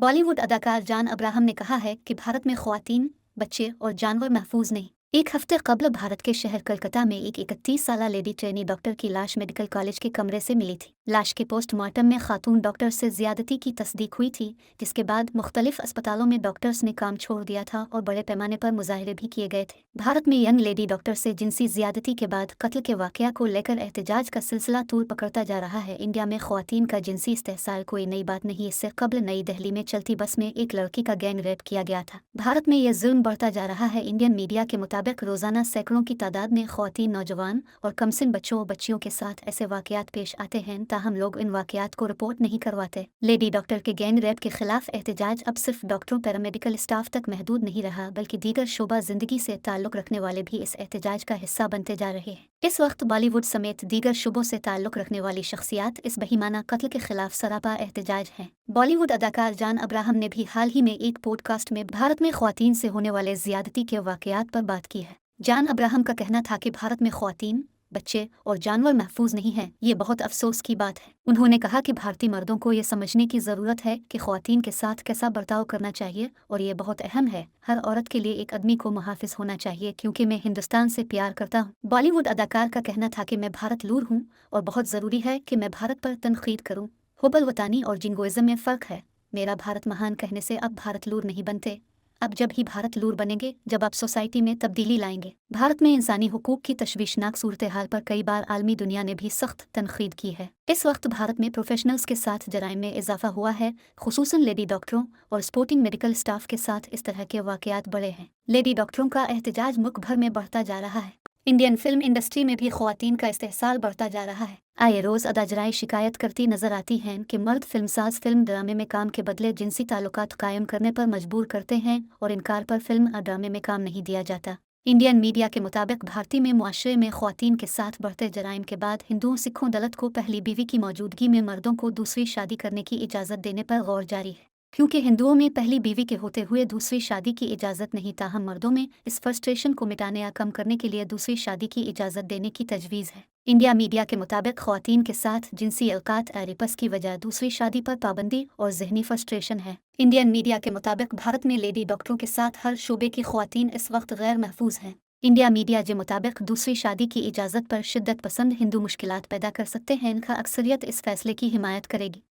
बॉलीवुड अदाकार John Abraham ने कहा है कि भारत में ख्वातीन, बच्चे और जानवर महफूज नहीं। एक हफ्ते कबल भारत के शहर कलकत्ता में एक 31 साला लेडी ट्रेनी डॉक्टर की लाश मेडिकल कॉलेज के कमरे से मिली थी। लाश के पोस्टमार्टम में खातून डॉक्टर से ज्यादती की तस्दीक हुई थी, जिसके बाद मुख्तलिफ अस्पतालों में डॉक्टर्स ने काम छोड़ दिया था और बड़े पैमाने पर मुजाहरे भी किए गए थे। भारत में यंग लेडी डॉक्टर से जिनसी ज्यादती के बाद कत्ल के वाकया को लेकर एहतजाज का सिलसिला तूल पकड़ता जा रहा है। इंडिया में ख्वातीन का जिनसी इस्तेहसाल कोई नई बात नहीं। इससे कबल नई दिल्ली में चलती बस में एक लड़की का गैंग रेप किया गया था। भारत में यह जुल्म बढ़ता जा रहा है। इंडियन मीडिया के मुताबिक रोजाना सैकड़ों की तादाद में ख्वातीन, नौजवान और कमसिन बच्चों और बच्चियों के साथ ऐसे वाकयात पेश आते हैं, ताहम लोग इन वाकयात को रिपोर्ट नहीं करवाते। लेडी डॉक्टर के गैंग रेप के खिलाफ एहतजाज अब सिर्फ डॉक्टरों, पैरामेडिकल स्टाफ तक महदूद नहीं रहा, बल्कि दीगर शोबा जिंदगी से ताल्लुक रखने वाले भी इस एहतजाज का हिस्सा बनते जा रहे हैं। इस वक्त बॉलीवुड समेत दीगर शोबों से ताल्लुक रखने वाली शख्सियात इस बहिमाना कत्ल के खिलाफ सरापा एहतजाज हैं। बॉलीवुड अदाकार जॉन अब्राहम ने भी हाल ही में एक पॉडकास्ट में भारत में ख्वातीन से होने वाले ज्यादती के वाकयात पर बात की है। जॉन अब्राहम का कहना था कि भारत में ख्वातीन, बच्चे और जानवर महफूज नहीं हैं। ये बहुत अफसोस की बात है। उन्होंने कहा कि भारतीय मर्दों को ये समझने की ज़रूरत है कि ख्वातीन के साथ कैसा बर्ताव करना चाहिए, और ये बहुत अहम है। हर औरत के लिए एक आदमी को मुहाफिज होना चाहिए, क्योंकि मैं हिंदुस्तान से प्यार करता हूँ। बॉलीवुड अदाकार का कहना था कि मैं भारत लूर हूँ और बहुत ज़रूरी है कि मैं भारत पर तनकीद करूँ। हुबल वतानी और जिंगोइज़म में फ़र्क है। मेरा भारत महान कहने से अब भारत लूर नहीं बनते। अब जब ही भारत लूर बनेंगे, जब आप सोसाइटी में तब्दीली लाएंगे। भारत में इंसानी हुकूक की तशवीशनाक सूरत हाल पर कई बार आलमी दुनिया ने भी सख्त तनकीद की है। इस वक्त भारत में प्रोफेशनल्स के साथ जराइम में इजाफा हुआ है, खुसूसन लेडी डॉक्टरों और स्पोर्टिंग मेडिकल स्टाफ के साथ इस तरह के वाकयात बढ़े हैं। लेडी डॉक्टरों का एहतजाज मुल्क भर में बढ़ता जा रहा है। इंडियन फिल्म इंडस्ट्री में भी ख्वातीन का इस्तेहसाल बढ़ता जा रहा है। आए रोज़ अदाजराएं शिकायत करती नजर आती हैं कि मर्द फिल्मसाज फिल्म ड्रामे में काम के बदले जिनसी ताल्लुकात कायम करने पर मजबूर करते हैं और इनकार पर फिल्म और ड्रामे में काम नहीं दिया जाता। इंडियन मीडिया के मुताबिक भारतीय में मुआशरे में ख्वातीन के साथ बढ़ते जराइम के बाद हिंदुओं, सिखों, दलित को पहली बीवी की मौजूदगी में मर्दों को दूसरी शादी करने की इजाज़त देने पर गौर जारी है। क्योंकि हिंदुओं में पहली बीवी के होते हुए दूसरी शादी की इजाज़त नहीं, ताहम मर्दों में इस फ्रस्ट्रेशन को मिटाने या कम करने के लिए दूसरी शादी की इजाज़त देने की तजवीज़ है। इंडिया मीडिया के मुताबिक ख्वातीन के साथ जिनसी अलकात एरिपस की वजह दूसरी शादी पर पाबंदी और जहनी फ्रस्ट्रेशन है। इंडियन मीडिया के मुताबिक भारत में लेडी डॉक्टरों के साथ हर शोबे की ख्वातीन इस वक्त गैर महफूज हैं। इंडिया मीडिया के मुताबिक दूसरी शादी की इजाज़त पर शिद्दत पसंद हिंदू मुश्किलात पैदा कर सकते हैं। इनका अक्सरियत इस फैसले की हिमायत करेगी।